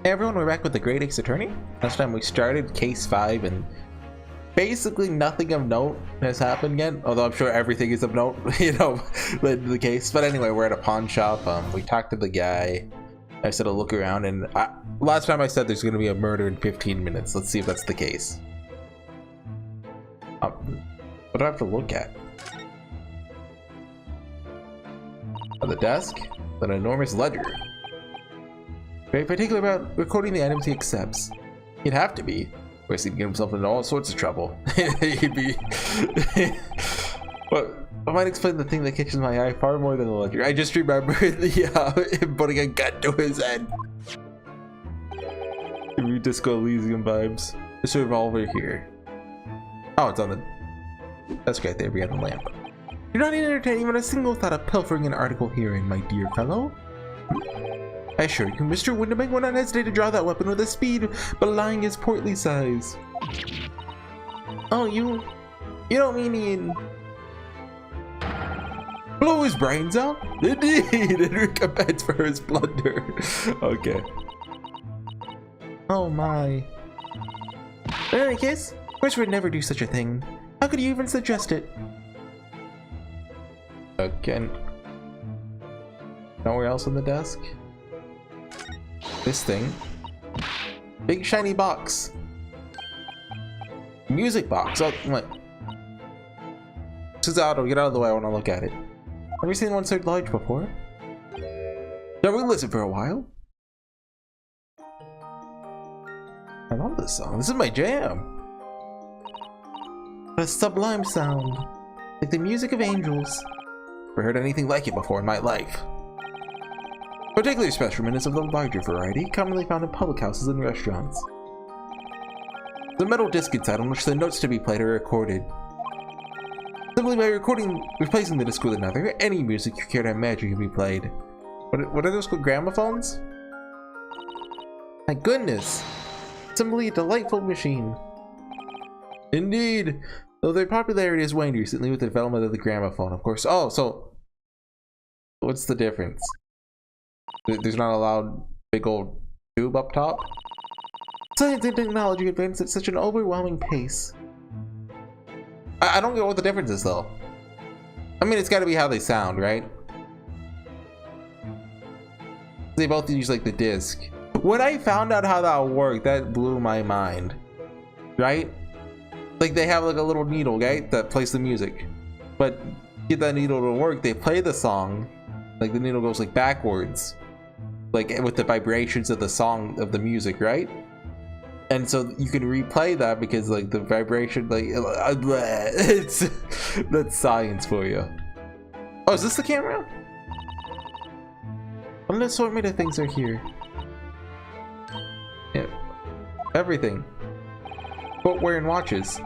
Hey everyone, we're back with the Great Ace Attorney. Last time we started case 5 and basically nothing of note has happened yet, although I'm sure everything is of note, you know, led to the case. But anyway, we're at a pawn shop. We talked to the guy. I said I'll look around, and last time I said there's going to be a murder in 15 minutes. Let's see if that's the case. What do I have to look at? On the desk, an enormous ledger. Very particular about recording the items he accepts. He'd have to be, or else he'd get himself into all sorts of trouble. He'd be... But I might explain the thing that catches my eye far more than the ledger. I just remember him putting a gun to his head. Give me Disco Elysium vibes. There's a revolver here. Oh, it's on the desk right there behind the lamp. You're not entertaining even a single thought of pilfering an article herein, my dear fellow. I assure you, Mr. Winterbank will not hesitate to draw that weapon with a speed belying his portly size. Oh, you don't mean he'd blow his brains out? Indeed, in recompense for his blunder. Okay. Oh my. In any case, Chris would never do such a thing. How could you even suggest it? Again. Nowhere else on the desk? This thing. Big shiny box. Music box. Oh, what? This is out. Get out of the way. I want to look at it. Have you seen one so large before? Shall we listen for a while? I love this song. This is my jam. A sublime sound, like the music of angels. Never heard anything like it before in my life. Particularly specimen is of the larger variety, commonly found in public houses and restaurants. The metal disc inside on which the notes to be played are recorded. Simply by replacing the disc with another, any music you care to imagine can be played. What are those called? Gramophones? My goodness! Simply a delightful machine. Indeed! Though their popularity has waned recently with the development of the gramophone, of course. Oh, so... what's the difference? There's not a loud big old tube up top? Science and technology advance at such an overwhelming pace. I don't get what the difference is though. I mean, it's gotta be how they sound, right? They both use like the disc. When I found out how that worked, that blew my mind. Right? Like they have like a little needle, right? That plays the music. But to get that needle to work, they play the song. Like the needle goes like backwards. Like with the vibrations of the song, of the music, right? And so you can replay that because like the vibration, like it's that's science for you. Oh, is this the camera? What an assortment of things are here. Yeah, everything. Footwear and watches.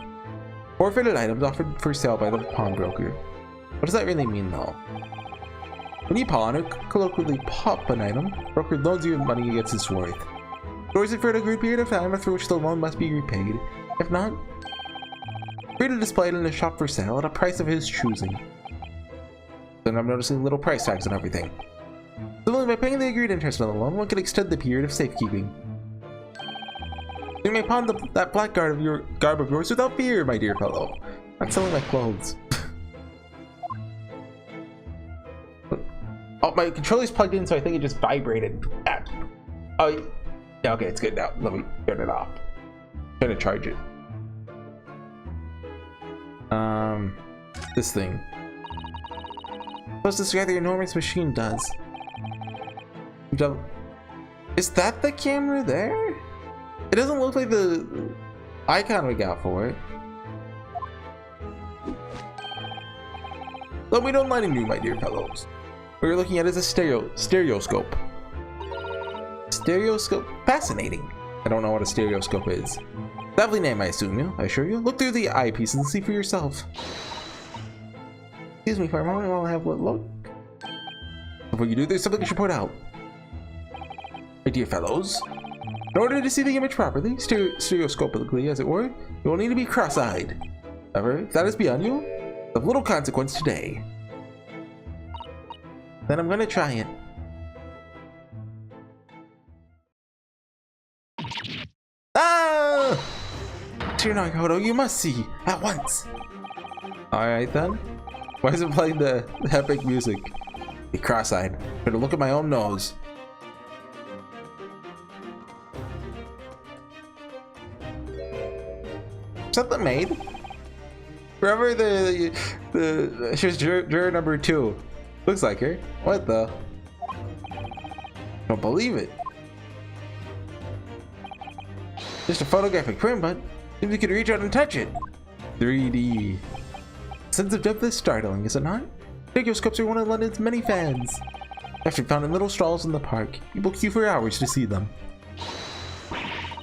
Forfeited items offered for sale by the pawnbroker. What does that really mean though? When you pawn or colloquially pop an item, broker loans you money against its worth. Stores it for an agreed period of time after which the loan must be repaid. If not, free to display it in a shop for sale at a price of his choosing. Then I'm noticing little price tags and everything. Similarly, by paying the agreed interest on the loan, one can extend the period of safekeeping. You may pawn that black garb of yours without fear, my dear fellow. I'm selling my clothes. Oh, my controller's plugged in, so I think it just vibrated. Oh, yeah, okay, it's good now. Let me turn it off. I'm trying to charge it. This thing. Supposed to describe the enormous machine does. Is that the camera there? It doesn't look like the icon we got for it. But we don't mind you, my dear fellows. What you're looking at is a stereoscope. Stereoscope? Fascinating. I don't know what a stereoscope is. Lovely name, I assume. I assure you. Look through the eyepiece and see for yourself. Excuse me for a moment while I have a look. Before you do, there's something I should point out. My dear fellows, in order to see the image properly, stereoscopically as it were, you will need to be cross-eyed. However, if that is beyond you, of little consequence today. Then I'm gonna try it. Dear Naruto, you must see at once. Alright then. Why is it playing the epic music? Be cross-eyed. Better look at my own nose. Is that the maid? Remember she was juror number 2. Looks like her. What the? Don't believe it. Just a photographic print, but seems you could reach out and touch it. 3D. Sense of depth is startling, is it not? Stereoscopes are one of London's many fans. Actually found in little stalls in the park. People queue for hours to see them.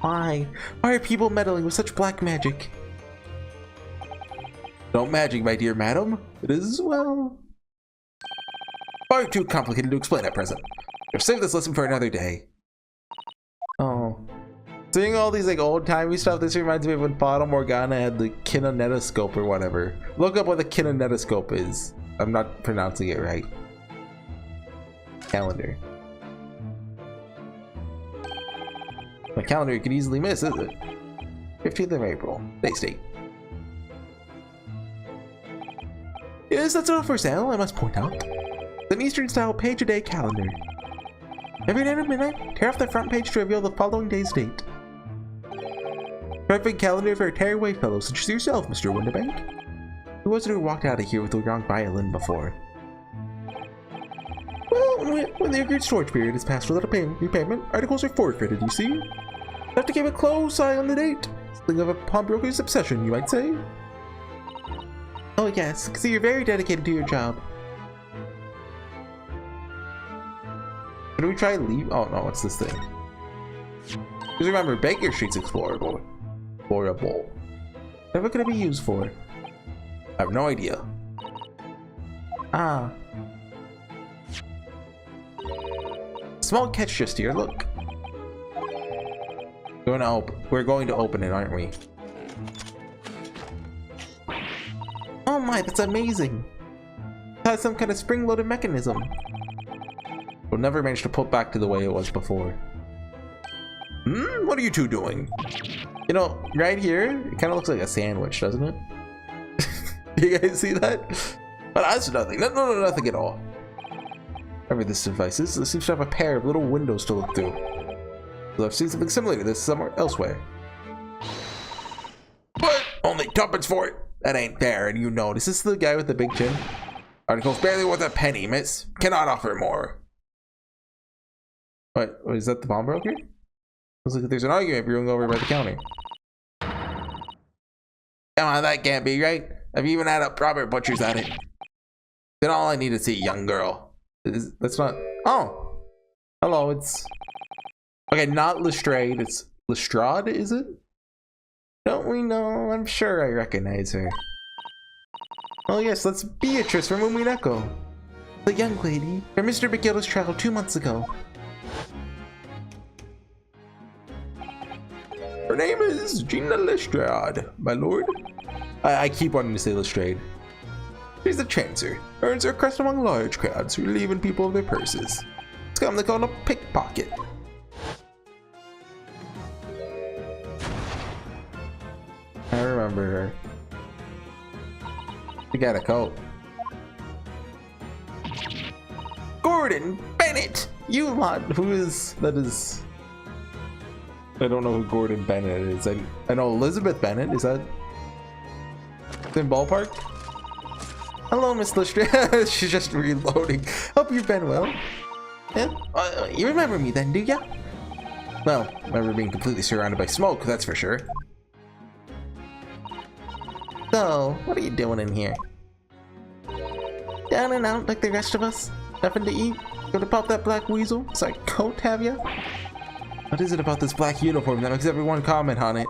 Why? Why are people meddling with such black magic? Don't magic, my dear madam. It is, well, far too complicated to explain at present. I'll save this lesson for another day. Oh. Seeing all these like old-timey stuff, this reminds me of when Fata Morgana had the kinetoscope or whatever. Look up what the kinetoscope is. I'm not pronouncing it right. Calendar. My calendar you could easily miss, is it? 15th of April. Today's date. Yes, that's not for sale, I must point out. It's an Eastern-style page-a-day calendar. Every night at midnight, tear off the front page to reveal the following day's date. Perfect calendar for a tearaway fellow such as yourself, Mr. Winterbank. Who was it who walked out of here with the wrong violin before? Well, when the Eggert storage period is passed without a repayment, articles are forfeited, you see? You have to keep a close eye on the date. Something of a pawnbroker's obsession, you might say. Oh yes, I can see you're very dedicated to your job. Should we try leave? Oh no, what's this thing? Because remember, Baker Street's explorable. Whatever could it be used for? I have no idea. Ah. Small catch just here, look. We're going to open it, aren't we? Oh my, that's amazing. It has some kind of spring-loaded mechanism. We'll never manage to put back to the way it was before. What are you two doing? You know, right here, it kind of looks like a sandwich, doesn't it? Do you guys see that? But that's nothing. No, nothing at all. Whatever this device is, this seems to have a pair of little windows to look through. So I've seen something similar to this somewhere elsewhere. But only tuppence for it. That ain't fair, and you know. Is this the guy with the big chin? Article's barely worth a penny, miss. Cannot offer more. What is that, the pawnbroker? Looks like there's an argument brewing over by the counter. Come on, that can't be right. I've even had a proper butcher's at it. Then all I need to see, young girl. That's not. Oh, hello. It's okay. Not Lestrade. It's Lestrade, is it? Don't we know? I'm sure I recognize her. Oh yes, that's Beatrice from Umineko, the young lady from Mr. Miguel's trial 2 months ago. Her name is Gina Lestrade, my lord. I keep wanting to say Lestrade. She's a chancer. Earns her crest among large crowds, relieving people of their purses. It's commonly called a pickpocket. I remember her. She got a coat. Gordon Bennett! You lot, who is, that is... I don't know who Gordon Bennett is. I know Elizabeth Bennett. Is that in Ballpark? Hello, Miss Lestrade. She's just reloading. Hope you've been well. Yeah? You remember me then, do ya? Well, remember being completely surrounded by smoke, that's for sure. So, what are you doing in here? Down and out like the rest of us? Nothing to eat? Gonna pop that black weasel? Sorry, coat, have ya? What is it about this black uniform that makes everyone comment on it?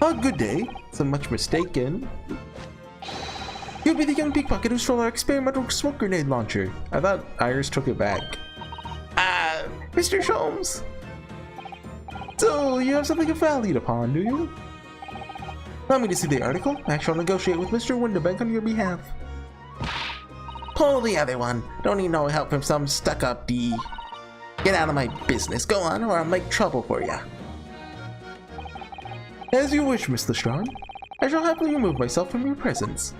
Oh, good day. So much mistaken. You'll be the young pickpocket who stole our experimental smoke grenade launcher. I thought Iris took it back. Mr. Sholmes. So, you have something of value to pawn, do you? Allow me to see the article. I shall negotiate with Mr. Winterbank on your behalf. Pull the other one. Don't need no help from some stuck-up D. Get out of my business. Go on, or I'll make trouble for ya. As you wish, Miss Lestrade. I shall happily remove myself from your presence.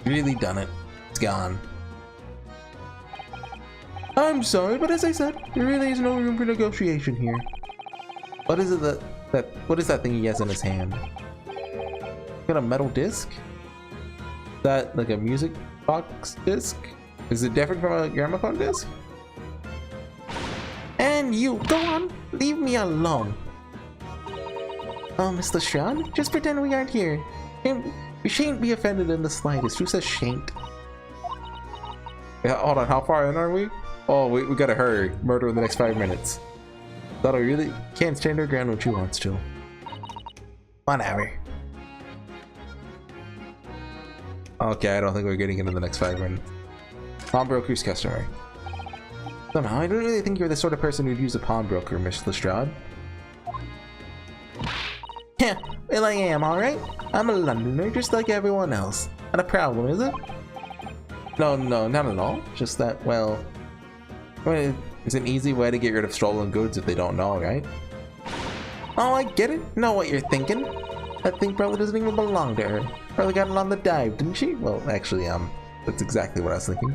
Really done it. It's gone. I'm sorry, but as I said, there really is no room for negotiation here. What is it what is that thing he has in his hand? Got a metal disc? Is that like a music box disc? Is it different from a gramophone disc? And you, go on, leave me alone. Oh, Miss Lestrade, just pretend we aren't here. We shan't be offended in the slightest. Who says shan't? Yeah, hold on, how far in are we? Oh, we gotta hurry. Murder in the next 5 minutes. Thought I really can't stand her ground when she wants to. Whatever. Okay, I don't think we're getting into the next 5 minutes. Pawnbroker's customer. Somehow, I don't really think you're the sort of person who'd use a pawnbroker, Miss Lestrade. Yeah, well I am, alright? I'm a Londoner, just like everyone else. Not a problem, is it? No, not at all. Just that, well, it's an easy way to get rid of stolen goods if they don't know, right? Oh, I get it. Know what you're thinking. That thing probably doesn't even belong to her. Probably got it on the dive, didn't she? Well, actually, that's exactly what I was thinking.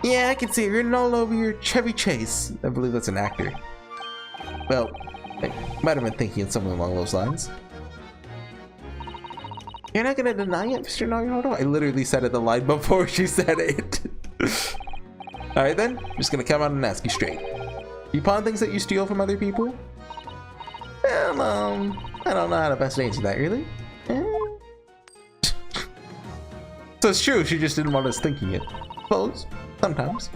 Yeah, I can see it written all over your Chevy Chase. I believe that's an actor. Well, I might have been thinking of something along those lines. You're not gonna deny it, Mr. Naruto? I literally said it the line before she said it. Alright then, I'm just gonna come out and ask you straight. You pawn things that you steal from other people? Well, I don't know how to best answer that, really. So it's true, she just didn't want us thinking it. Suppose. Sometimes.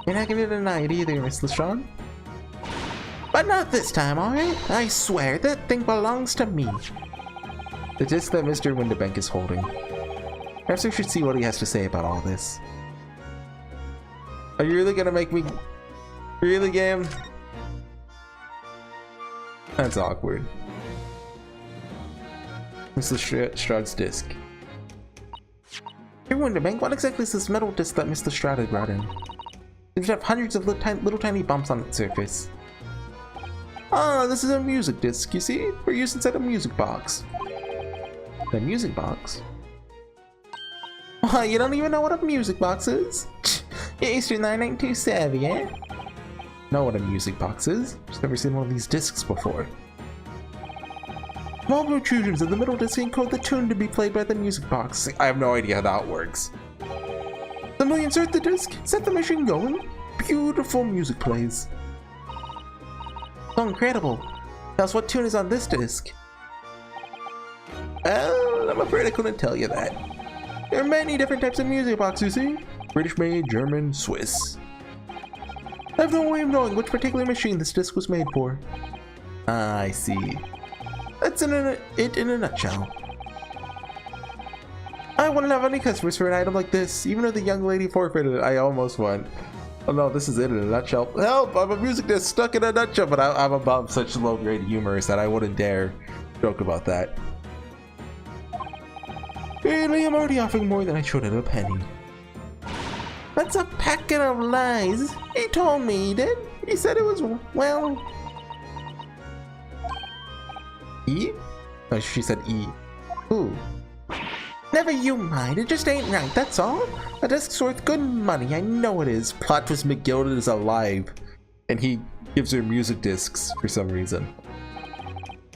You're not gonna deny it either, Miss Lestrade. But not this time, alright? I swear, that thing belongs to me. The disc that Mr. Windibank is holding. Perhaps we should see what he has to say about all this. Are you really gonna make me... Really, game? That's awkward. Miss Lestrade's disc. Here, Windibank, what exactly is this metal disc that Miss Lestrade had brought in? Seems to have hundreds of little tiny bumps on its surface. Ah, this is a music disc, you see? For use inside a music box. The music box? Why, you don't even know what a music box is? Your Eastern line ain't too savvy, eh? Know what a music box is? Just never seen one of these discs before. Small protrusions in the middle disc encode the tune to be played by the music box. I have no idea how that works. Simply insert the disc, set the machine going. Beautiful music plays. So incredible. Tell us what tune is on this disc. Well, I'm afraid I couldn't tell you that. There are many different types of music boxes, you see? British made, German, Swiss. I have no way of knowing which particular machine this disc was made for. Ah, I see. That's it in a nutshell. I wouldn't have any customers for an item like this, even if the young lady forfeited it. I almost went, oh no, this is it in a nutshell. Help! I'm a music disc stuck in a nutshell, but I'm about such low-grade humorist that I wouldn't dare joke about that. Really, I'm already offering more than I should at a penny. That's a packet of lies. He told me he did. He said it was, well... E? Oh, she said E. Ooh. Never you mind, it just ain't right, that's all. A disc's worth good money, I know it is. Plot twist, McGilded is alive. And he gives her music discs for some reason.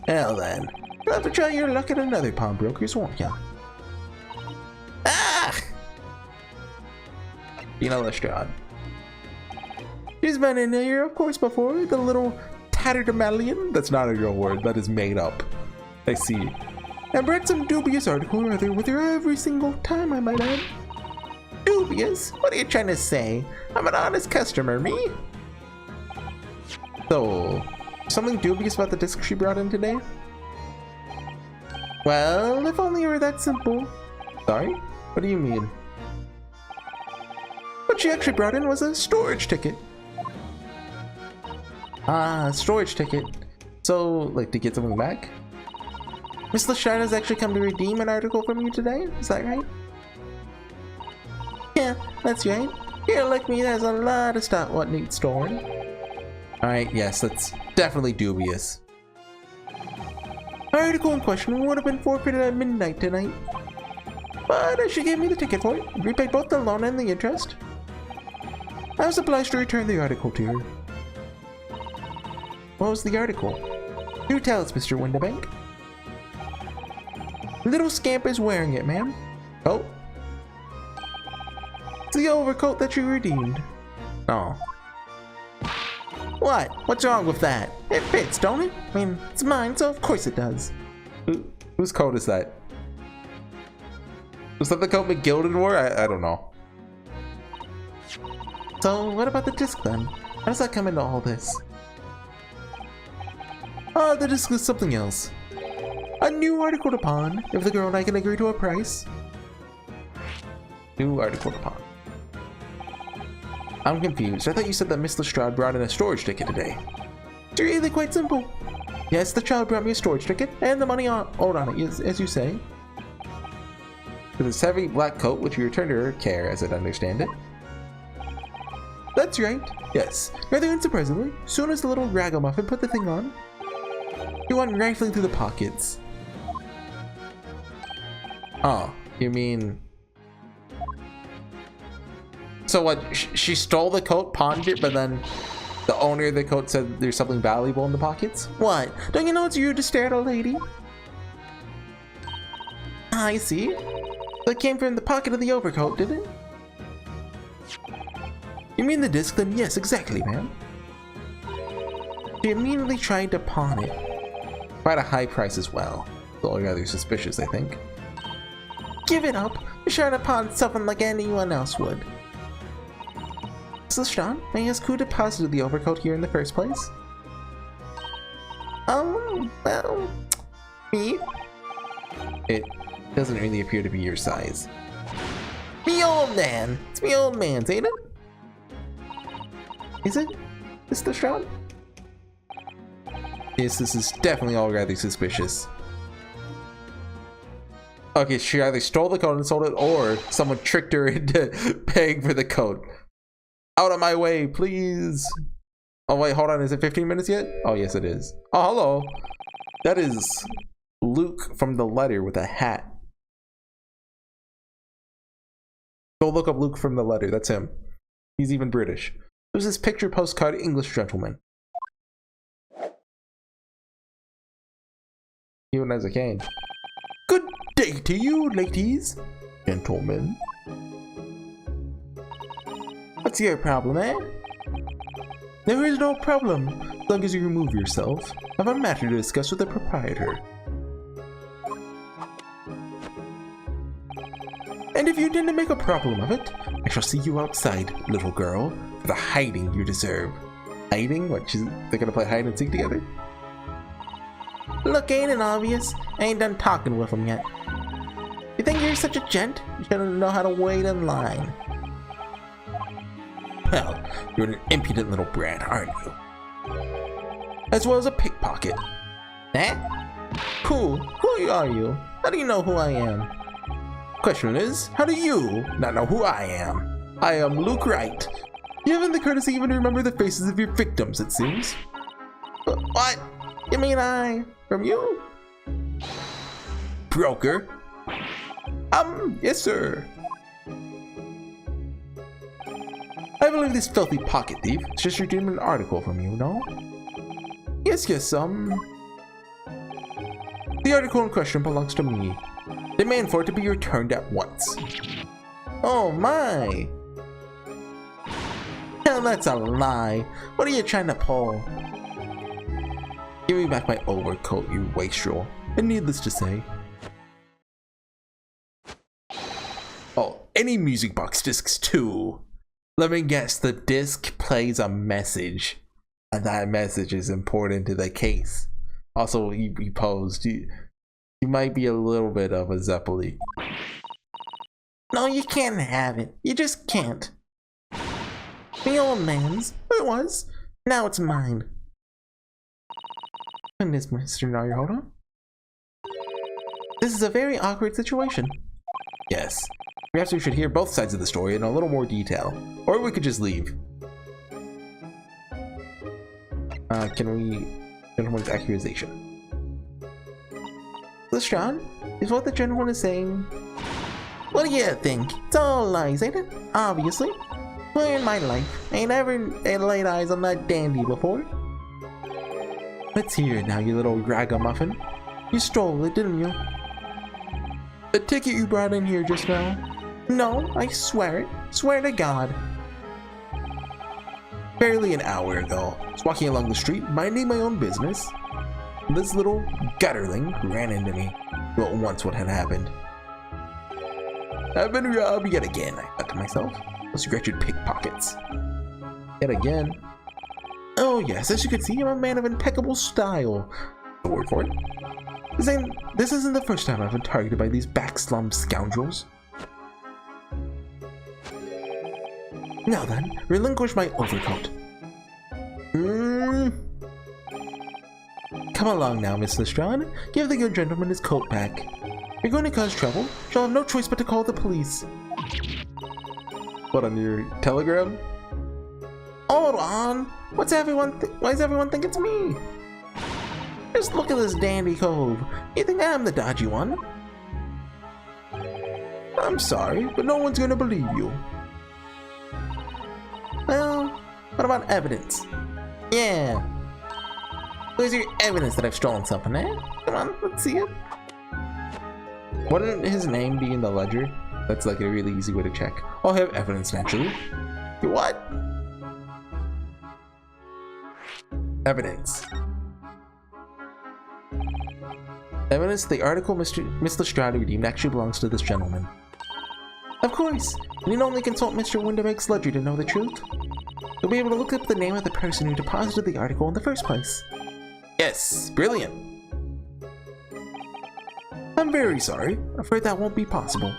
Well then, you'll have to try your luck at another pawnbroker's, won't ya? Ah! You know Lestrade. She's been in here, of course, before. The little tatterdemalion? That's not a real word, that is made up. I see. I've read some dubious article or other with her every single time, I might add. Dubious? What are you trying to say? I'm an honest customer, me? So, something dubious about the disc she brought in today? Well, if only it were that simple. Sorry? What do you mean? What she actually brought in was a storage ticket. Ah, storage ticket. So, like, to get something back? Miss Lestrade has actually come to redeem an article from you today? Is that right? Yeah, that's right. Here, like me, there's a lot of stuff what needs storing. Alright, yes, that's definitely dubious. Our article in question would have been forfeited at midnight tonight. But she gave me the ticket for it. Repaid both the loan and the interest. I was obliged to return the article to her. What was the article? Do tell us, Mr. Windibank. Little scamp is wearing it, ma'am. Oh. It's the overcoat that you redeemed. Oh. What? What's wrong with that? It fits, don't it? I mean, it's mine, so of course it does. Whose coat is that? Was that the coat McGilden wore? I don't know. So, what about the disc then? How does that come into all this? Oh, the disc is something else. A new article to pawn, if the girl and I can agree to a price. New article to pawn. I'm confused. I thought you said that Miss Lestrade brought in a storage ticket today. It's really quite simple. Yes, the child brought me a storage ticket, and the money owed on it, as you say. With this heavy black coat, which you returned to her care, as I understand it. That's right. Yes. Rather unsurprisingly, soon as the little ragamuffin put the thing on, he went rifling through the pockets. Oh, you mean... So what, she stole the coat, pawned it, but then the owner of the coat said there's something valuable in the pockets? What? Don't you know it's rude to stare at a lady? I see. That came from the pocket of the overcoat, did it? You mean the disc then? Yes, exactly, ma'am. She immediately tried to pawn it. Quite a high price as well. It's all rather suspicious, I think. Give it up. You're sure to pawn something like anyone else would. Lestrade, may I ask who deposited the overcoat here in the first place? Well, me? It doesn't really appear to be your size. Me old man! It's me old man's, ain't it? Is it, Mr. Lestrade? Yes, this is definitely all rather suspicious. Okay, she either stole the coat and sold it, or someone tricked her into paying for the coat. Out of my way, please. Oh wait, hold on, is it 15 minutes yet? Oh yes, it is. Oh, hello. That is Luke from the letter with a hat. Go look up Luke from the letter, that's him. He's even British. There's this picture postcard English gentleman. Even as a cane. Good day to you, ladies. Gentlemen. What's your problem, eh? There is no problem, as long as you remove yourself. I have a matter to discuss with the proprietor. And if you didn't make a problem of it, I shall see you outside, little girl, for the hiding you deserve. Hiding? What, they're gonna play hide and seek together? Look, ain't it obvious? I ain't done talking with him yet. You think you're such a gent? You shouldn't know how to wait in line. Well, you're an impudent little brat, aren't you? As well as a pickpocket. Eh? Who are you? How do you know who I am? Question is, how do you not know who I am? I am Luke Wright. You haven't the courtesy even to remember the faces of your victims, it seems. What? You mean from you? Broker? Yes sir. I believe this filthy pocket thief just redeemed an article from you, no? Yes, the article in question belongs to me. Demand for it to be returned at once. Oh my! Hell, that's a lie. What are you trying to pull? Give me back my overcoat, you wastrel. And needless to say... Oh, any music box discs too. Let me guess, the disc plays a message. And that message is important to the case. Also, he posed, you might be a little bit of a Zeppeli. No, you can't have it. You just can't. The old man's. It was. Now it's mine. Goodness, Mr. Naruhodo. This is a very awkward situation. Yes. Perhaps we should hear both sides of the story in a little more detail. Or we could just leave. Can we... Gentleman's accusation. Lestrange, is what the gentleman is saying? What do you think? It's all lies, ain't it? Obviously. Well, in my life, I ain't ever laid eyes on that dandy before. Let's hear it now, you little ragamuffin. You stole it, didn't you? The ticket you brought in here just now? No, I swear it. Swear to God. Barely an hour ago, I was walking along the street, minding my own business. This little gutterling ran into me. Knew at once what had happened. I've been robbed yet again, I thought to myself. Those wretched pickpockets. Yet again. Oh yes, as you can see, I'm a man of impeccable style. The word for it. This isn't the first time I've been targeted by these backslum scoundrels. Now then, relinquish my overcoat. Come along now, Miss Lestrange. Give the good gentleman his coat back. You're going to cause trouble. Shall have no choice but to call the police. What, on your telegram? Hold on. Why does everyone think it's me? Just look at this dandy cove. You think I'm the dodgy one? I'm sorry, but no one's gonna believe you. Well, what about evidence? Yeah. Where's your evidence that I've stolen something, eh? Come on, let's see it. Wouldn't his name be in the ledger? That's like a really easy way to check. I'll have evidence naturally. What? Evidence. Evidence the article Miss Lestrange redeemed actually belongs to this gentleman. Of course! You need only consult Mr. Windermake's ledger to know the truth. You'll be able to look up the name of the person who deposited the article in the first place. Yes! Brilliant! I'm very sorry. I'm afraid that won't be possible.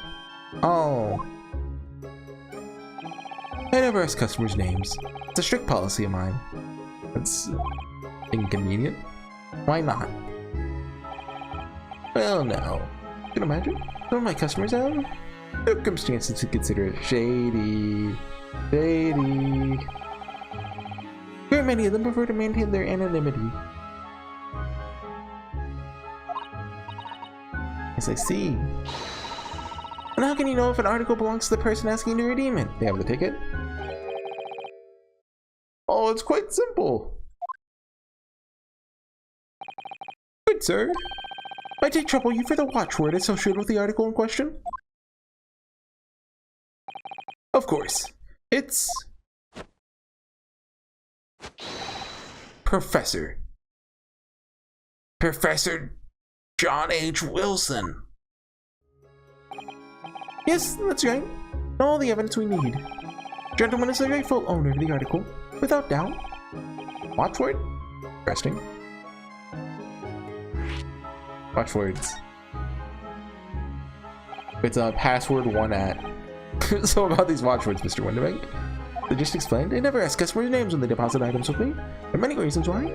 Oh. I never ask customers' names. It's a strict policy of mine. That's inconvenient. Why not? Well, no. You can imagine? Some of my customers have circumstances to consider shady. Shady. Very many of them prefer to maintain their anonymity. Yes, I see. And how can you know if an article belongs to the person asking to redeem it? They have the ticket? Oh, it's quite simple. Good, sir. I take trouble you for the watchword associated with the article in question? Of course. It's... Professor John H. Wilson. Yes, that's right. All the evidence we need. Gentleman is the rightful owner of the article, without doubt. Watchword? Interesting. Watchwords. It's a password 1@. So about these watchwords, Mr. Windermake. They just explained, I never ask customers' names when they deposit items with me. There are many reasons why.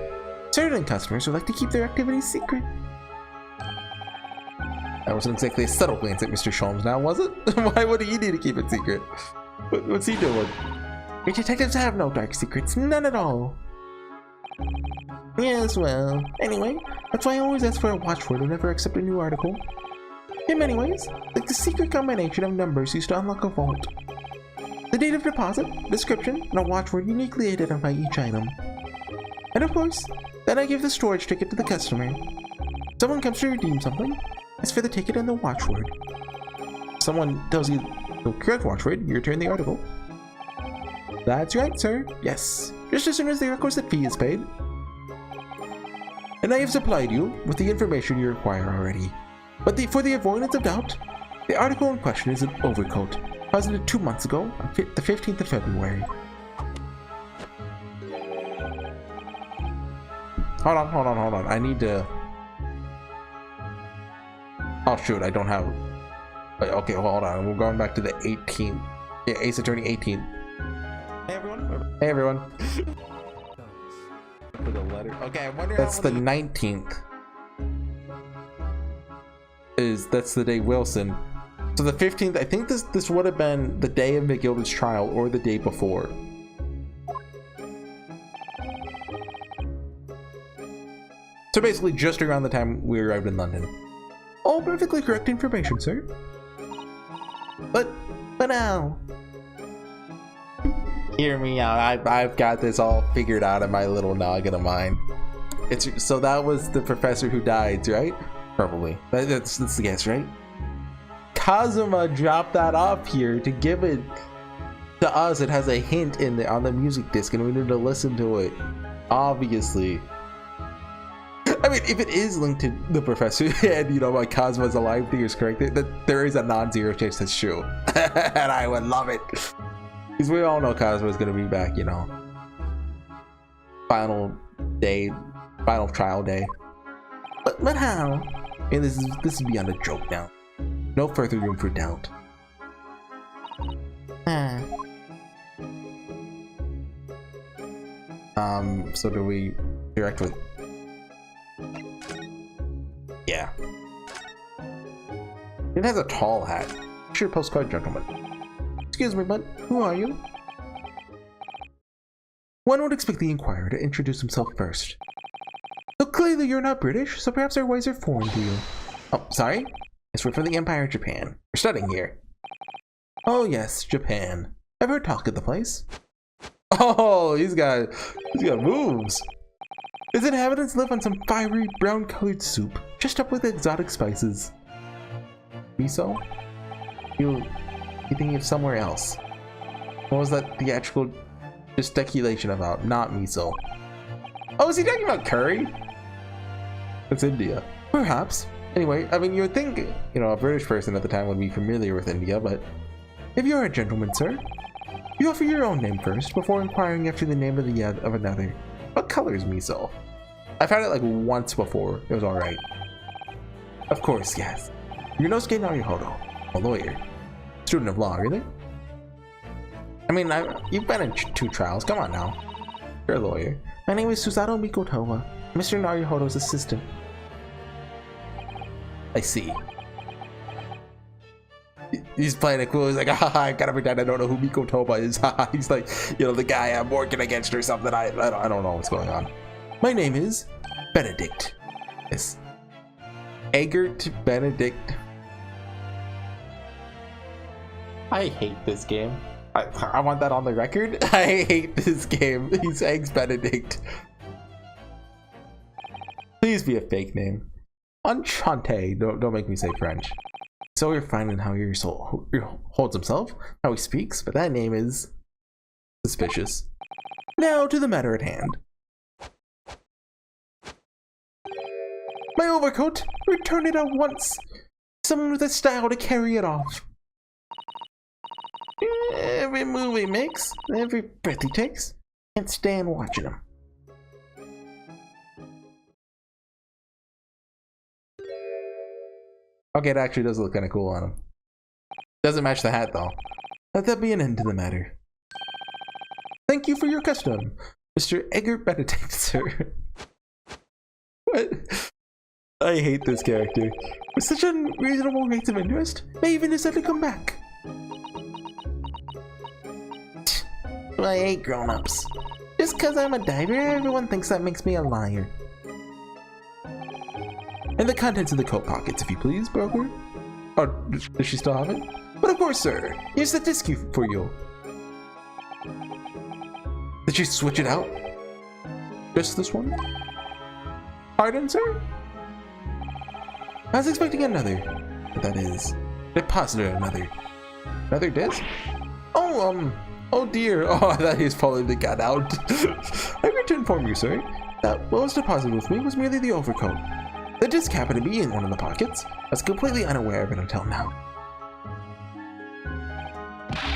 Certain customers would like to keep their activities secret. That wasn't exactly a subtle glance at Mr. Sholmes now, was it? Why would he need to keep it secret? What's he doing? Your detectives have no dark secrets, none at all. Yes, well, anyway, that's why I always ask for a watchword and never accept a new article. In many ways, like the secret combination of numbers used to unlock a vault. The date of deposit, description, and a watchword uniquely identify each item. And of course, then I give the storage ticket to the customer. Someone comes to redeem something, ask for the ticket and the watchword. Someone tells you the correct watchword, you return the article. That's right, sir. Yes. Just as soon as the requisite fee is paid. And I have supplied you with the information you require already. But for the avoidance of doubt, the article in question is an overcoat, deposited 2 months ago, on the 15th of February. Hold on. I need to... Oh shoot, I don't have... Okay, hold on. We're going back to the 18th. Yeah, Ace Attorney 18th. Hey everyone. For the letter. Okay, I wonder. That's the 19th. That's the day Wilson So the 15th, I think this would have been the day of McGilbert's trial or the day before. So basically just around the time we arrived in London. All perfectly correct information, sir. But now, hear me out. I've got this all figured out in my little noggin of mine. So that was the professor who died, right? Probably. That's the guess, right? Kazuma dropped that off here to give it to us. It has a hint in there on the music disc, and we need to listen to it. Obviously. I mean, if it is linked to the professor and, you know, like Kazuma's alive thing is correct, that there is a non-zero chance that's true. And I would love it. Because we all know Kazuma's going to be back, you know. Final trial day. But how? And this is beyond a joke now. No further room for doubt. So do we direct with... Yeah. It has a tall hat. Sure, postcard gentleman. Excuse me, but who are you? One would expect the inquirer to introduce himself first. So clearly you're not British, so perhaps our ways are foreign to you. Oh, sorry? Yes, we're from the Empire of Japan. We're studying here. Oh yes, Japan. Ever heard talk of the place? Oh, he's got moves. Its inhabitants live on some fiery brown-colored soup, just up with exotic spices. Miso? You thinking of somewhere else? What was that theatrical gesticulation about? Not miso. Oh, is he talking about curry? It's India. Perhaps. Anyway, I mean, you would think, you know, a British person at the time would be familiar with India, but if you're a gentleman, sir, you offer your own name first before inquiring after the name of another. What color is miso? I've had it like once before. It was alright. Of course, yes. Yunosuke Naruhodo, a lawyer. Student of law, really? I mean, you've been in 2 trials. Come on now. You're a lawyer. My name is Susato Mikotowa, Mr. Naruhodo's assistant. I see. He's playing it cool. He's like, haha, I gotta pretend I don't know who Mikotowa is. He's like, you know, the guy I'm working against or something. I don't know what's going on. My name is Benedict. Yes. Eggert Benedict. I hate this game. I want that on the record. I hate this game. He's Eggs Benedict. Please be a fake name. Enchante. Don't make me say French. So we're finding how your soul holds himself, how he speaks, but that name is suspicious. Now to the matter at hand. My overcoat! Return it at once! Someone with a style to carry it off. Every move he makes, every breath he takes, can't stand watching him. Okay, it actually does look kind of cool on him. Doesn't match the hat though. Let that be an end to the matter. Thank you for your custom, Mr. Eggert Benedict, sir. What? I hate this character. With such unreasonable rates of interest, they even decided to come back. I hate grown-ups. Just cause I'm a diver, everyone thinks that makes me a liar. And the contents of the coat pockets, if you please, broker. Oh, does she still have it? But of course, sir. Here's the disc for you. Did she switch it out? Just this one? Pardon, sir? I was expecting another. But that is... deposited another disc? Oh dear. Oh, I thought he was pulling the gun out. I regret to inform you, sir, that what was deposited with me was merely the overcoat. The disc happened to be in one of the pockets. I was completely unaware of it until now.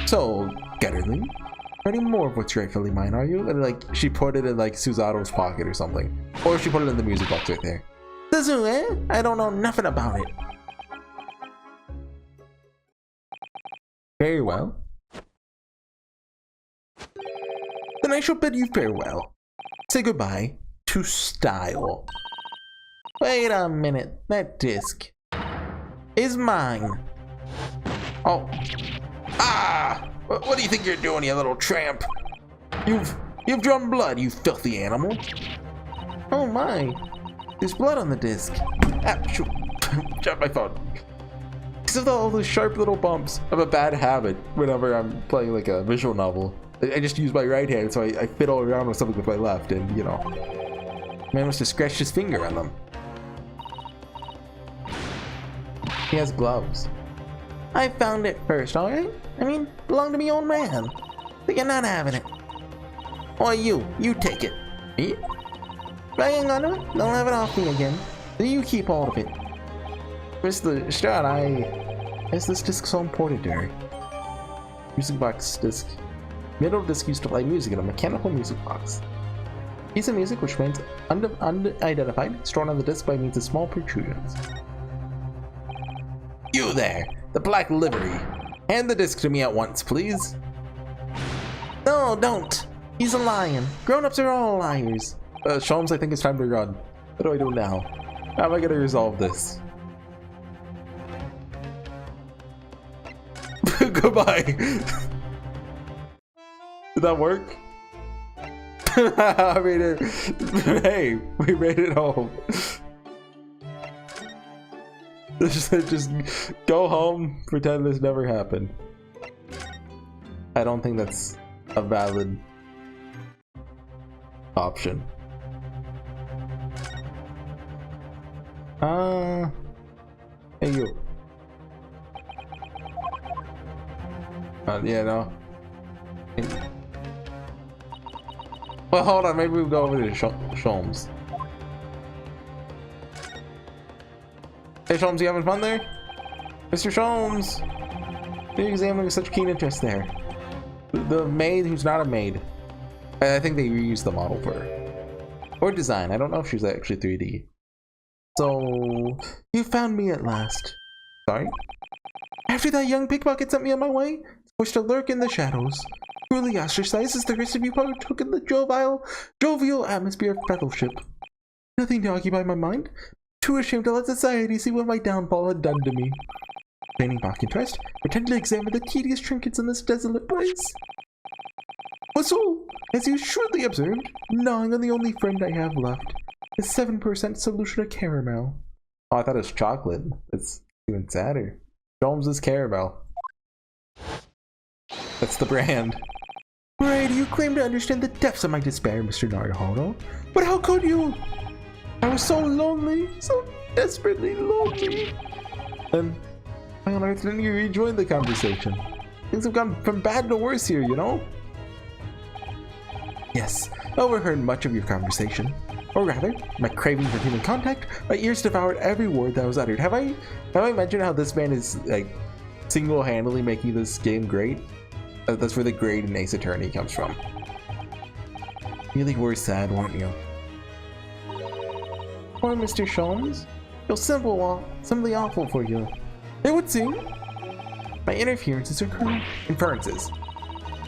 So, Getterling, writing more of what's rightfully mine, are you? And like, she put it in like Susato's pocket or something. Or she put it in the music box right there. Suzu, eh? I don't know nothing about it. Very well. Then I shall bid you farewell. Say goodbye to style. Wait a minute, that disc is mine. Oh. Ah! What do you think you're doing, you little tramp? You've drawn blood, you filthy animal. Oh my. There's blood on the disc. Ah, drop my phone. Because of all those sharp little bumps, I have a bad habit whenever I'm playing like a visual novel. I just use my right hand, so I fiddle around with something with my left, and you know. Man must have scratched his finger on them. He has gloves. I found it first, alright? I mean, belonged to me old man. But you're not having it. Or you take it. Me? If I hang on to it, they'll have it off me again. So you keep hold of it. Mr. Stroud, is this disc so important to her? Music box disc. Middle disc used to play music in a mechanical music box. Piece of music which remains unidentified, stored on the disc by means of small protrusions. You there! The black livery! Hand the disc to me at once, please! No, don't! He's a lion! Grown-ups are all liars! Sholmes, I think it's time to run. What do I do now? How am I gonna resolve this? Goodbye! Did that work? I made it. Hey, we made it home. Just go home, pretend this never happened. I don't think that's a valid option. Hey you. Yeah, no. Well, hold on, maybe we'll go over to Sholmes. Hey Sholmes, you having fun there? Mr. Sholmes! You're examining with such keen interest there. The maid who's not a maid. I think they reused the model for her. Or design, I don't know if she's actually 3D. So, you found me at last. Sorry? After that young pickpocket sent me on my way, forced to lurk in the shadows. Truly ostracized as the rest of you partook in the jovial atmosphere of fellowship. Nothing to occupy my mind. Too ashamed to let society see what my downfall had done to me. Feigning mock interest, pretend to examine the tedious trinkets in this desolate place. So, as you surely observed, gnawing on the only friend I have left, a 7% solution of caramel. Oh, I thought it was chocolate. It's even sadder. Sholmes is caramel. That's the brand. Right, you claim to understand the depths of my despair, Mr. Naruhodo. But how could you? I was so lonely, so desperately lonely. And why on earth didn't you rejoin the conversation? Things have gone from bad to worse here, you know? Yes, I overheard much of your conversation. Or rather, my craving for human contact, my ears devoured every word that was uttered. Have I mentioned how this man is like single-handedly making this game great? That's where the grade in Ace Attorney comes from. Really were sad, weren't you? Poor Mr. Sholmes. Feels simply awful for you. It would seem. My interferences are inferences.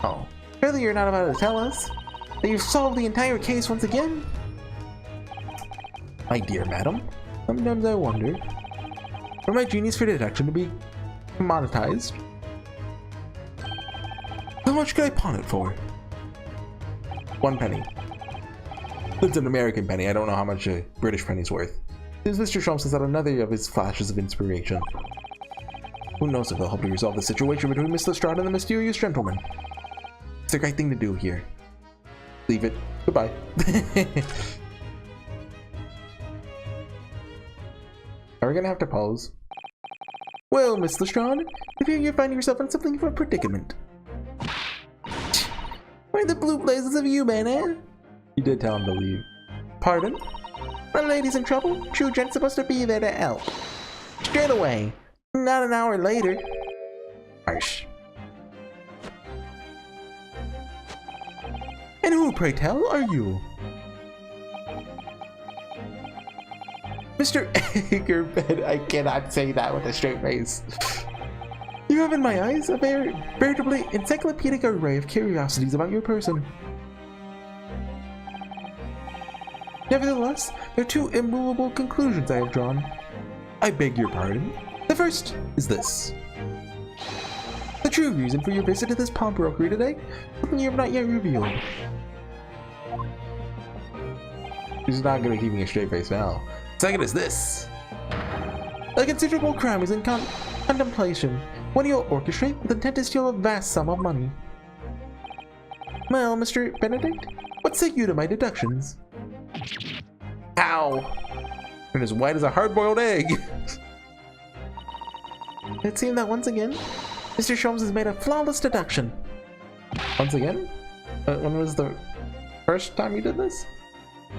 Oh, surely you're not about to tell us that you've solved the entire case once again? My dear madam, sometimes I wonder, for my genius for deduction to be commoditized, how much could I pawn it for? 1 penny. It's an American penny. I don't know how much a British penny's worth. Since Mr. Sholmes has had another of his flashes of inspiration. Who knows if they'll help to resolve the situation between Miss Lestrade and the mysterious gentleman. It's the right thing to do here. Leave it. Goodbye. Are we gonna have to pause? Well, Miss Lestrade, I fear you find yourself in something of a predicament. Where the blue blazes have you been, eh? You did tell him to leave. Pardon? My lady's in trouble. True gent's supposed to be there to help. Straight away. Not an hour later. Harsh. And who, pray tell, are you? Mr. Eggert, I cannot say that with a straight face. You have in my eyes a veritably encyclopedic array of curiosities about your person. Nevertheless, there are 2 immovable conclusions I have drawn. I beg your pardon. The first is this. The true reason for your visit to this pawnbrokery today, something you have not yet revealed. She's not gonna keep me a straight face now. Second is this. A considerable crime is in contemplation. One you'll orchestrate with intent to steal a vast sum of money. Well, Mr. Benedict, what say you to my deductions? Ow! And as white as a hard-boiled egg. It seemed that once again, Mr. Sholmes has made a flawless deduction. Once again? When was the first time you did this?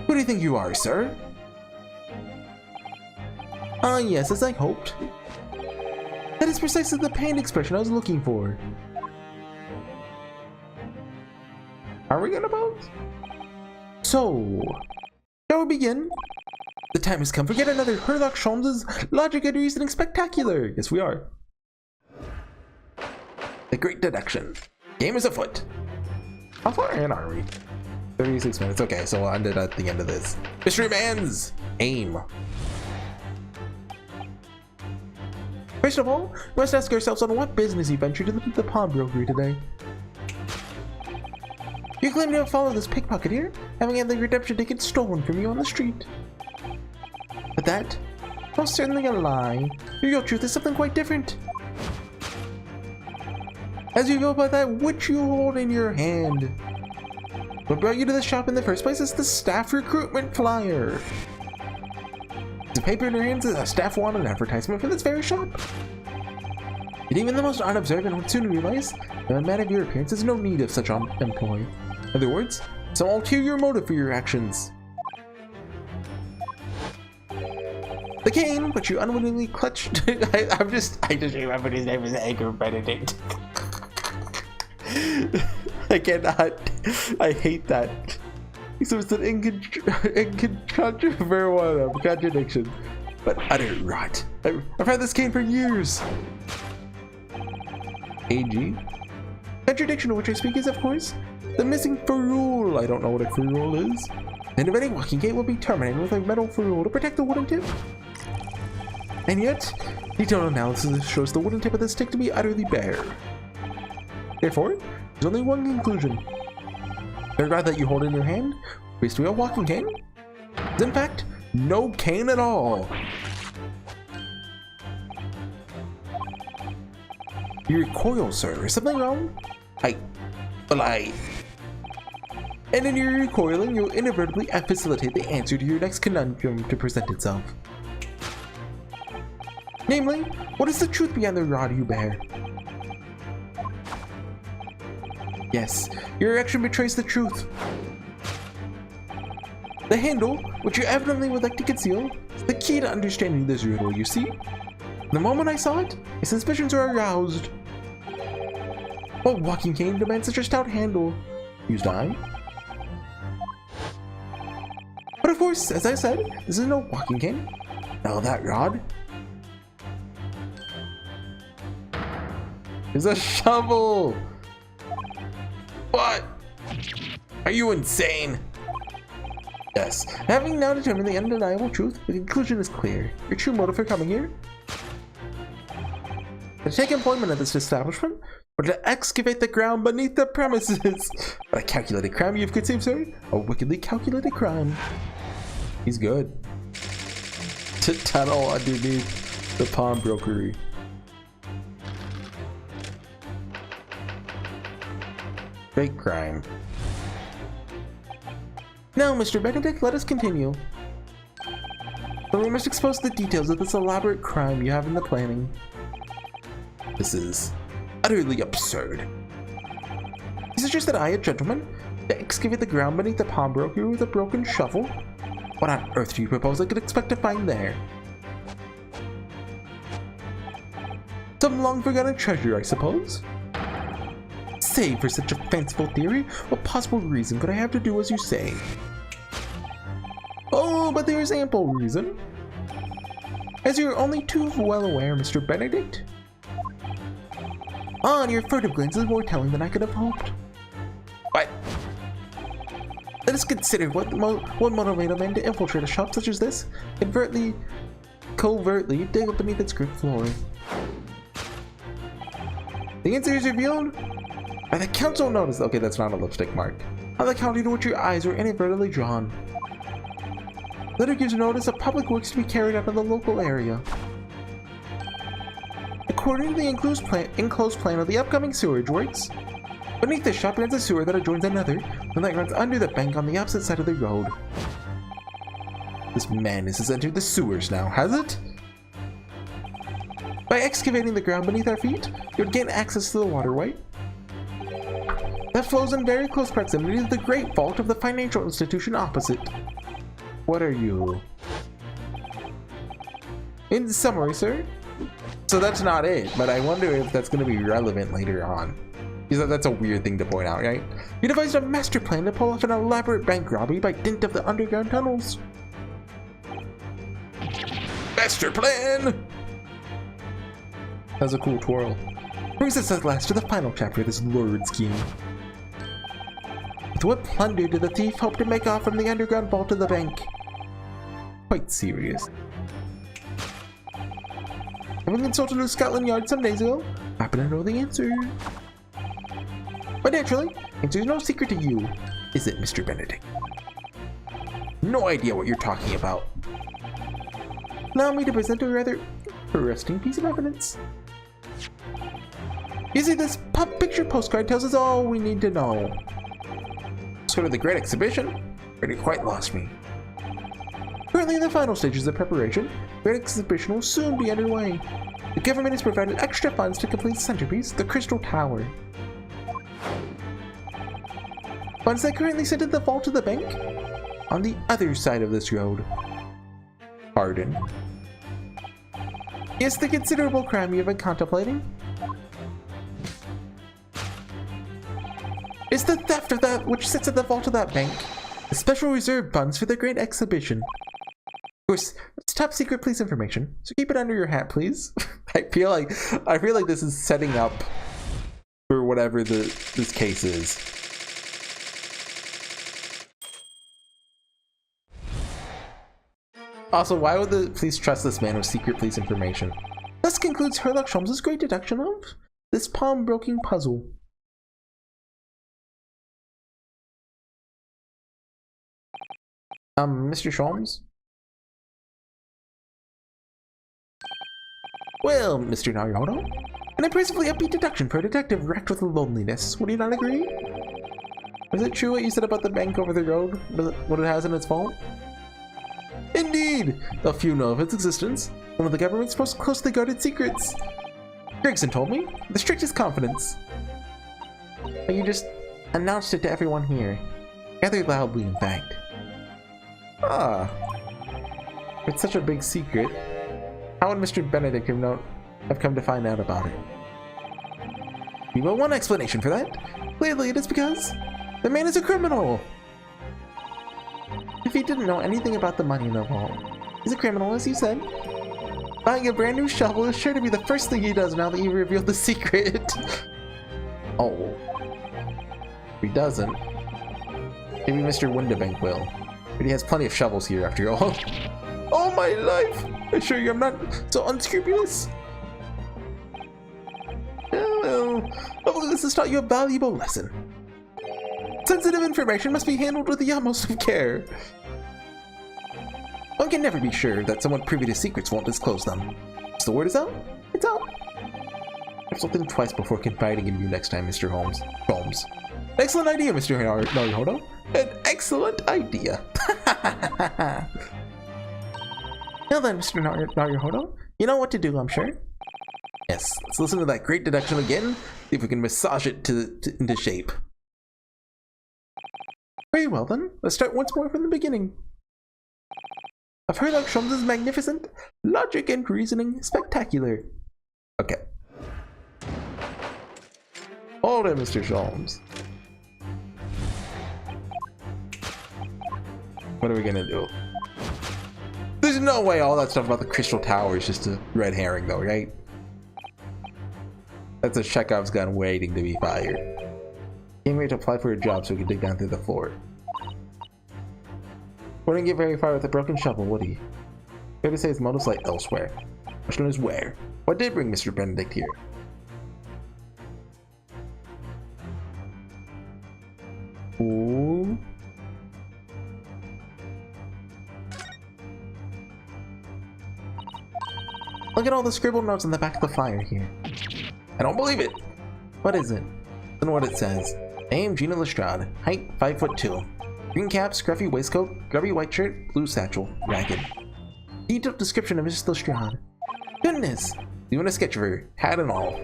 Who do you think you are, sir? Ah, yes, as I hoped. That is precisely the pained expression I was looking for. Are we gonna vote? So, shall we begin? The time has come for yet another Herlock Sholmes' Logic and Reasoning Spectacular. Yes, we are. The Great Deduction. Game is afoot. How far in are we? 36 minutes. Okay, so we'll end it at the end of this. Mystery Man's aim. First of all, we must ask ourselves on what business you ventured into the pawnbrokery today. You claim to have followed this pickpocketer, having had the redemption ticket stolen from you on the street. But that, most certainly a lie. The real truth is something quite different. As you go by that which you hold in your hand. What brought you to the shop in the first place is the staff recruitment flyer. The paper in your hands is a staff wanted advertisement for this very shop. Yet even the most unobservant would soon realize that a man of your appearance has no need of such an employee. In other words, some ulterior motive for your actions. The cane, which you unwittingly clutched. I just remembered his name is Eggert Benedict. I cannot. I hate that. So it's an incontrovertible contradiction, but utter rot. I've had this cane for years. AG. Contradiction of which I speak is, of course, the missing ferrule. I don't know what a ferrule is. And if any walking cane will be terminated with a metal ferrule to protect the wooden tip. And yet, detailed analysis shows the wooden tip of the stick to be utterly bare. Therefore, there's only one conclusion. The rod that you hold in your hand, appears to be a walking cane, is in fact no cane at all. You recoil, sir. Is something wrong? And in your recoiling, you'll inadvertently facilitate the answer to your next conundrum to present itself. Namely, what is the truth behind the rod you bear? Yes, your action betrays the truth. The handle, which you evidently would like to conceal, is the key to understanding this riddle, you see? The moment I saw it, my suspicions were aroused. What walking cane demands such a stout handle? Used I? But of course, as I said, this is no walking cane. Now that rod is a shovel! What? Are you insane? Yes. Having now determined the undeniable truth, the conclusion is clear. Your true motive for coming here? To take employment at this establishment, or to excavate the ground beneath the premises. What a calculated crime you've conceived, sir. A wickedly calculated crime. He's good. To tunnel underneath the pawnbrokery. Fake crime. Now, Mr. Benedict, let us continue. But we must expose the details of this elaborate crime you have in the planning. This is utterly absurd. You suggest that I, a gentleman, to excavate the ground beneath the pawnbrokery with a broken shovel? What on earth do you propose I could expect to find there? Some long-forgotten treasure, I suppose? Say, for such a fanciful theory, what possible reason could I have to do as you say? Oh, but there is ample reason. As you're only too well aware, Mr. Benedict. Ah, your furtive glance is more telling than I could have hoped. What? Let us consider what motivated a man to infiltrate a shop such as this, covertly dig beneath its grit floor. The answer is revealed by the council notice. Okay, that's not a lipstick mark. On the county to which your eyes are inadvertently drawn. The letter gives notice of public works to be carried out in the local area. According to the enclosed plan of the upcoming sewerage works, beneath the shop runs a sewer that adjoins another, one that runs under the bank on the opposite side of the road. This madness has entered the sewers now, has it? By excavating the ground beneath our feet, you would gain access to the waterway that flows in very close proximity to the great vault of the financial institution opposite. What are you? In summary, sir. So that's not it, but I wonder if that's going to be relevant later on. Because that's a weird thing to point out, right? You devised a master plan to pull off an elaborate bank robbery by dint of the underground tunnels. Master plan! That's a cool twirl. Brings us at last to the final chapter of this lurid scheme. With what plunder did the thief hope to make off from the underground vault of the bank? Quite serious. Having consulted with Scotland Yard some days ago, I happen to know the answer. But naturally, answer's no secret to you, is it, Mr. Benedict? No idea what you're talking about. Allow me to present a rather interesting piece of evidence. You see, this picture postcard tells us all we need to know. Sort of the Great Exhibition? Already quite lost me. Currently in the final stages of preparation, the Great Exhibition will soon be underway. The government has provided extra funds to complete the centerpiece, the Crystal Tower. Funds that currently sit at the vault of the bank on the other side of this road. Pardon. Is the considerable crime you have been contemplating? Is the theft of that which sits at the vault of that bank. The special reserve funds for the Great Exhibition. Of course, it's top secret police information, so keep it under your hat, please. I feel like this is setting up for whatever this case is. Also, why would the police trust this man with secret police information? Thus concludes Sherlock Holmes' great deduction of this pawnbroking puzzle. Mr. Holmes? Well, Mr. Naruto, an impressively upbeat deduction for a detective racked with loneliness. Would you not agree? Is it true what you said about the bank over the road? What it has in its vault? Indeed! A few know of its existence. One of the government's most closely guarded secrets. Gregson told me, with the strictest confidence. But you just announced it to everyone here. Rather loudly, in fact. Ah. It's such a big secret. How would Mr. Benedict have come to find out about it? Well, one explanation for that. Clearly, it is because the man is a criminal. If he didn't know anything about the money in the vault, he's a criminal, as you said. Buying a brand new shovel is sure to be the first thing he does now that you revealed the secret. Oh. If he doesn't, maybe Mr. Windabank will. But he has plenty of shovels here after all. Oh my life! I assure you I'm not so unscrupulous. Well, hopefully this has taught you a valuable lesson. Sensitive information must be handled with the utmost of care. One can never be sure that someone privy to secrets won't disclose them. Once the word is out, it's out. I've thought them twice before confiding in you next time, Mr. Holmes. Excellent idea, Mr. Naruto. An excellent idea. Now then, Mr. Naruto, you know what to do, I'm sure. Yes, let's listen to that great deduction again. See if we can massage it into shape. Very well then, let's start once more from the beginning. I've heard of Holmes' magnificent logic and reasoning spectacular. Okay. Hold it, Mr. Holmes. What are we gonna do? There's no way all that stuff about the Crystal Tower is just a red herring though, right? That's a Chekhov's gun waiting to be fired. Came here to apply for a job so he could dig down through the floor. Wouldn't get very far with a broken shovel, would he? Fair to say his motives lie elsewhere. Question is where? What did bring Mr. Benedict here? Ooh. Look at all the scribbled notes on the back of the flyer here. I don't believe it. What is it? Listen what it says. Name Gina Lestrade. Height 5'2". Green cap, scruffy waistcoat, grubby white shirt, blue satchel, ragged. Detailed description of Mrs. Lestrade. Goodness! Even a sketch of her, hat and all.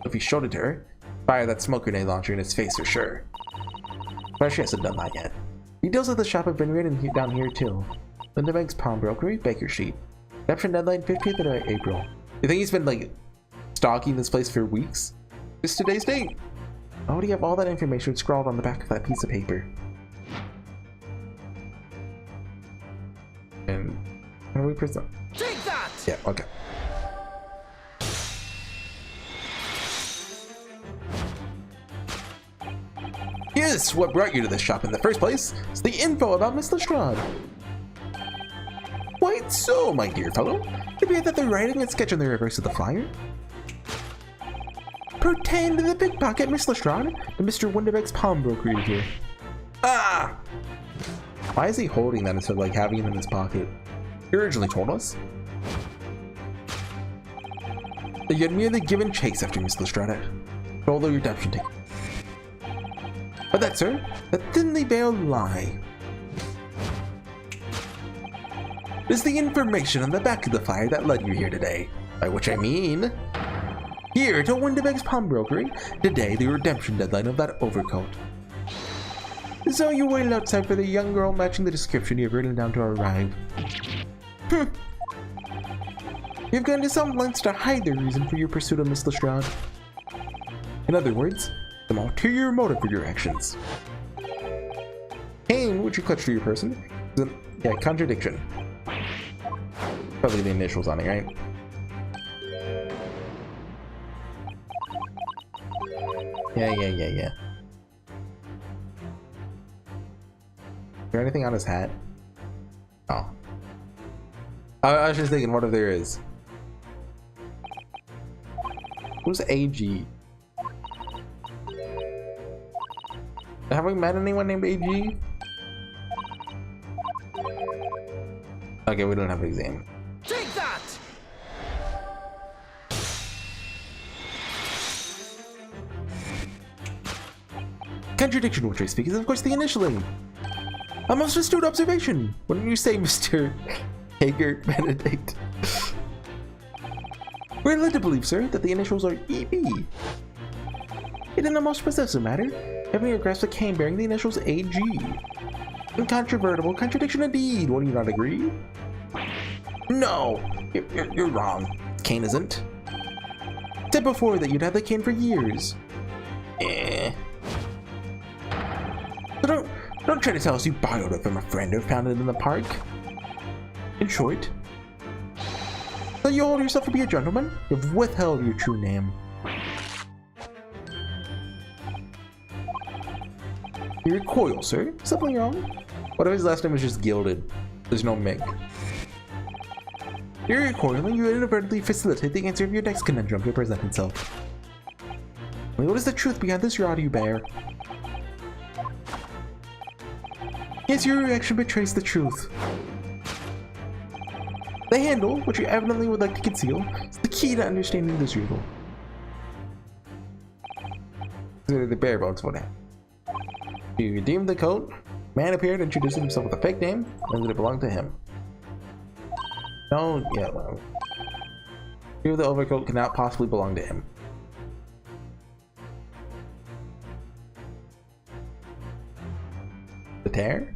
If he showed it to her, fire that smoke grenade launcher in his face for sure. But she hasn't done that yet. Details of the shop have been written down here too. Benedict's Pawnbrokery, Baker Street. Redemption deadline 15th of April. You think he's been like stalking this place for weeks? Just today's date. Why would he have all that information scrawled on the back of that piece of paper? And how do we present? Take that! Yeah, okay. Yes, what brought you to this shop in the first place is the info about Miss Lestrade. Quite so, my dear fellow. It appears that the writing and sketch on the reverse of the flyer pertain to the pickpocket Miss Lestrade and Mr. Winterbeck's pawnbrokery here. Ah! Why is he holding that instead of like having it in his pocket? He originally told us that you had merely given chase after Miss Lestrade. Stole the redemption ticket. But that, sir, a thinly veiled lie. It is the information on the back of the flyer that led you here today. By which I mean, here to Winterbeck's Pawnbrokery, today the redemption deadline of that overcoat. So you waited outside for the young girl matching the description you've written down to arrive. You've gone to some lengths to hide the reason for your pursuit of Miss Lestrade. In other words, some ulterior motive for your actions. Pain, which you clutch to your person, is a contradiction. Probably the initials on it, right? Yeah. Is there anything on his hat? Oh. I was just thinking, what if there is? Who's AG? Have we met anyone named AG? Okay, we don't have an exam. Take that! Contradiction which I speak is of course the initialing. A most astute observation. Wouldn't you say, Mr. Eggert Benedict? We're led to believe, sir, that the initials are EB. In a most possessive matter, having your grasp of cane bearing the initials AG. Incontrovertible contradiction indeed, won't you not agree? No, you're wrong. Cane isn't. Said before that you'd had the cane for years. So don't try to tell us you borrowed it from a friend who found it in the park. In short, though you hold yourself to be a gentleman, you've withheld your true name. You recoil, sir? Something wrong? What if his last name is just gilded? There's no Mick. You're recoiling, you inadvertently facilitate the answer of your next conundrum to present itself. What is the truth behind this rod you bear? Yes, your reaction betrays the truth. The handle, which you evidently would like to conceal, is the key to understanding this riddle. The bare bones for that. You redeemed the coat. Man appeared, introducing himself with a fake name, and that it belonged to him. No, yeah, well. Here the overcoat cannot possibly belong to him. The tear?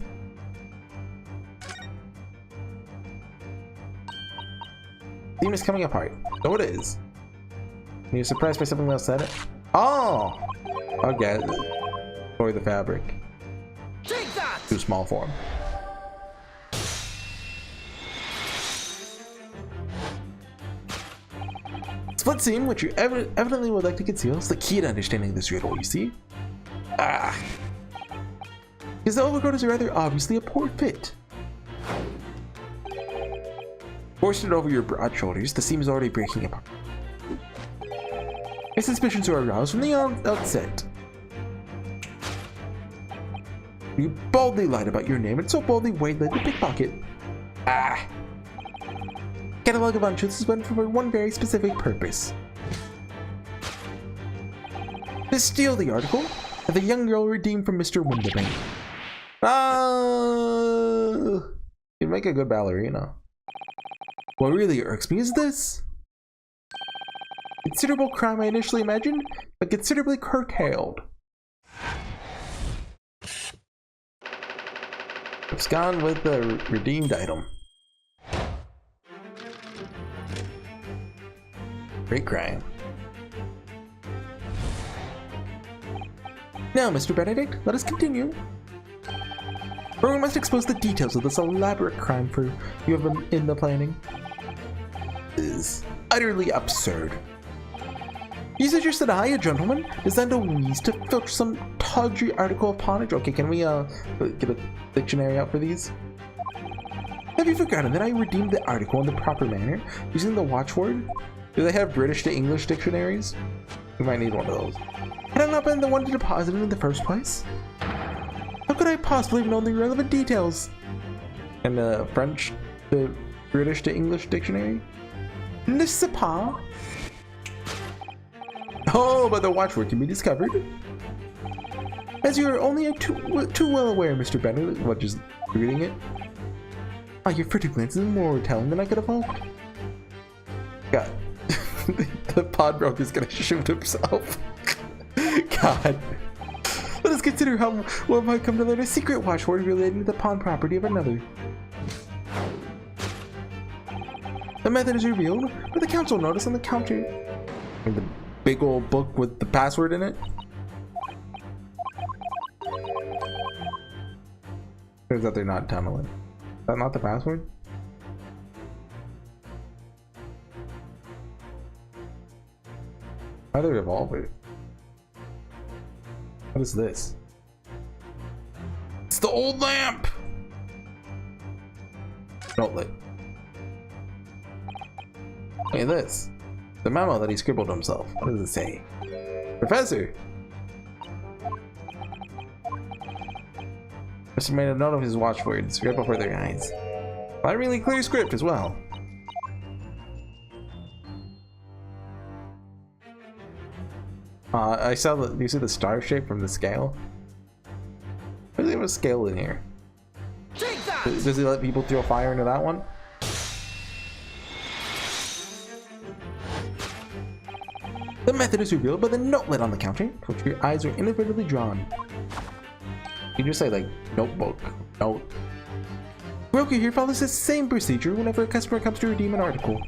Theme is coming apart. So it is. And you're surprised by something else said it? Oh! Okay. Or the fabric. Take that! Too small for him. Split seam, which you evidently would like to conceal, is the key to understanding this riddle, you see? Ah! Because the overcoat is rather obviously a poor fit. Hoisted over your broad shoulders, the seam is already breaking apart. My suspicions are aroused from the outset. You boldly lied about your name and so boldly waylaid the pickpocket. Ah! Catalog of untruths is meant for one very specific purpose. To steal the article that the young girl redeemed from Mr. Windibank. You'd make a good ballerina. What really irks me is this. Considerable crime I initially imagined, but considerably curtailed. It's gone with the redeemed item. Great crime. Now, Mr. Benedict, let us continue. Or we must expose the details of this elaborate crime for you have been in the planning. It is utterly absurd. You suggest that I, a gentleman, designed a wheeze to filch some tawdry article of pawnage? Okay, can we get a dictionary out for these? Have you forgotten that I redeemed the article in the proper manner using the watchword? Do they have British to English dictionaries? We might need one of those. Had I not been the one to deposit it in the first place? How could I possibly have known the relevant details? And the French to British to English dictionary? Ne sais pas. Oh, but the watchword can be discovered. As you are only too well aware, Mr. Benedict, what, just reading it? Ah, your furtive glance is more telling than I could have hoped. God. The pawnbroker is gonna shoot himself. God. Let us consider how one might come to learn a secret watchword relating to the pawn property of another. The method is revealed with the council notice on the counter. And the big old book with the password in it. Turns out they're not tunneling. Is that not the password? Why are they revolvers? What is this? It's the old lamp! Don't lit. Look at this. The memo that he scribbled himself. What does it say? Professor! Professor made a note of his watchwords right before their eyes. A really clear script as well. I saw the. Do you see the star shape from the scale? Why does he have a scale in here? Does he let people throw fire into that one? The method is revealed by the notelet on the counter, to which your eyes are inevitably drawn. You just say like notebook, note. Broker here follows the same procedure whenever a customer comes to redeem an article.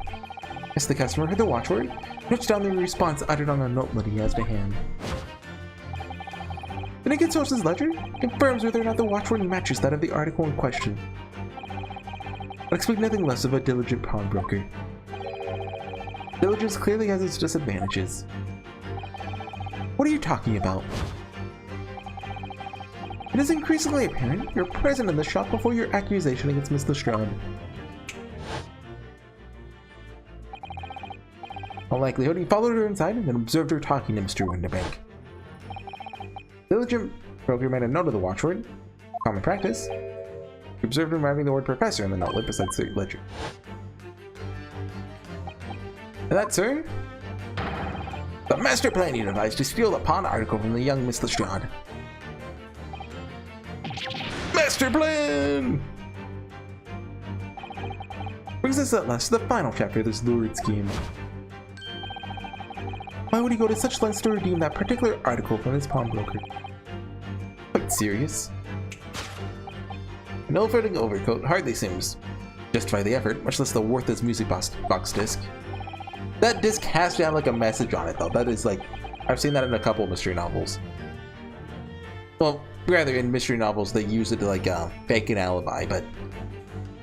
As the customer heard the watchword, notes down the response uttered on a notelet he has to hand. The naked source's ledger confirms whether or not the watchword matches that of the article in question. I expect nothing less of a diligent pawnbroker. Diligence clearly has its disadvantages. What are you talking about? It is increasingly apparent you're present in the shop before your accusation against Miss Lestrade. All likelihood, he followed her inside and then observed her talking to Mr. Windibank. Diligent broker made a note of the watchword. Common practice. He observed him writing the word professor in the notelet beside the ledger. And that, sir? The master plan you devised to steal the pawn article from the young Miss Lestrade. Master plan! Brings us at last to the final chapter of this lurid scheme. Why would he go to such lengths to redeem that particular article from his pawnbroker? Quite serious. An ill-fitting overcoat hardly seems justify the effort, much less the worthless music box disc. That disc has to have like a message on it though. That is like, I've seen that in a couple of mystery novels. Well, rather in mystery novels they use it to like fake an alibi, but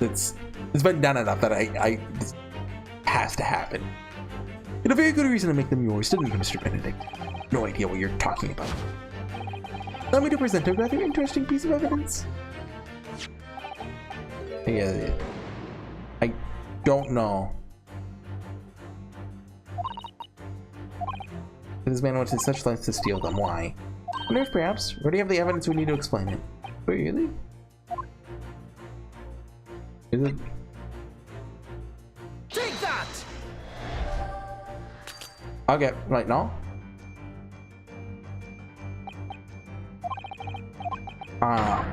it's been done enough that it has to happen. You had a very good reason to make them yours, didn't you, Mr. Benedict? No idea what you're talking about. Allow me to present a rather interesting piece of evidence. Yeah, I don't know. This man went to such lengths to steal them. Why? I wonder if perhaps we already have the evidence we need to explain it. Wait, really? Is it? Take that! Okay, right now. Ah.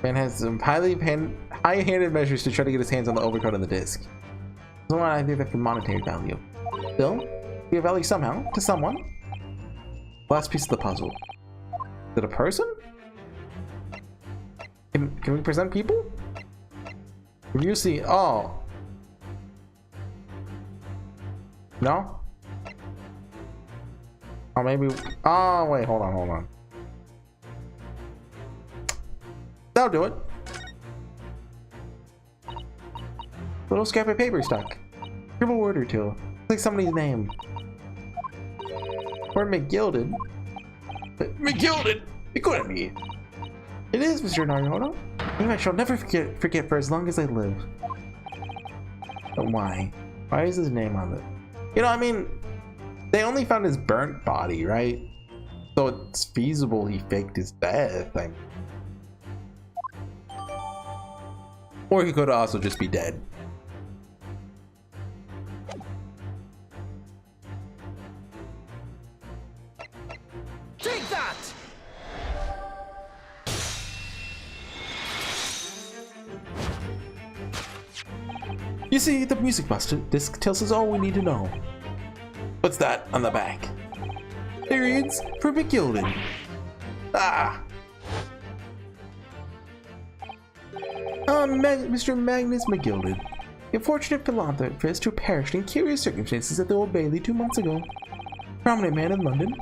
Man has some high-handed measures to try to get his hands on the overcoat on the disc. There's one idea that can monetary value. Still, give value somehow to someone. Last piece of the puzzle. Is it a person? Can we present people? You see, oh. No? Oh, maybe, oh, wait, hold on. That'll do it. Little scrap of paper stuck. Scribble a word or two. Looks like somebody's name. Or McGilded. McGilded? It couldn't be. It is, Mr. Naruto. Name I shall never forget for as long as I live. But why? Why is his name on it? You know, I mean, they only found his burnt body, right? So it's feasible he faked his death. Or he could also just be dead. Take that! You see, the music box disc tells us all we need to know. What's that on the back? It reads, for McGilded. Ah! Mr. Magnus McGilded, the unfortunate philanthropist who perished in curious circumstances at the Old Bailey 2 months ago. Prominent man in London,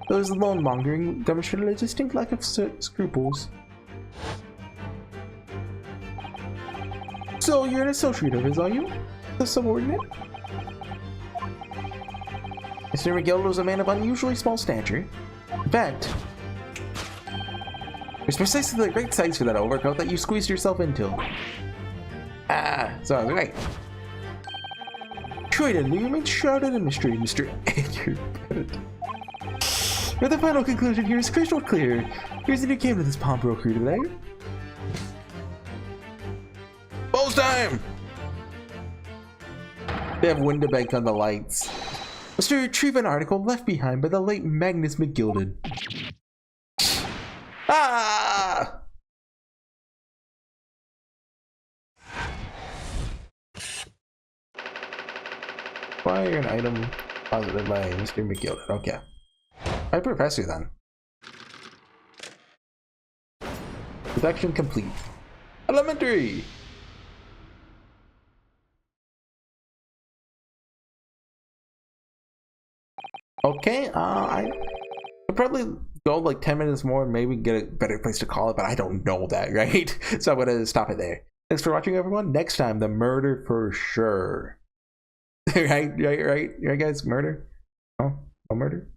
though his loan-mongering demonstrated a distinct lack of scruples. So you're an associate of his, are you? The subordinate? Mr. McGilded was a man of unusually small stature. In fact, it's precisely the right size for that overcoat that you squeezed yourself into. Ah, so I was right. Troy didn't remain shrouded in mystery, Mr. Eggert. But the final conclusion here is crystal clear. Here's the new came to this pawnbroker today. Post time! They have window bank on the lights. Was to retrieve an article left behind by the late Magnus McGilded. Ah! Acquire an item posited by Mr. McGilded. Okay. My professor then. Production complete. Elementary! Okay, I could probably go like 10 minutes more and maybe get a better place to call it, but I don't know that, right? So I'm gonna stop it there. Thanks for watching, everyone. Next time, the murder for sure. right, guys? Murder? No murder?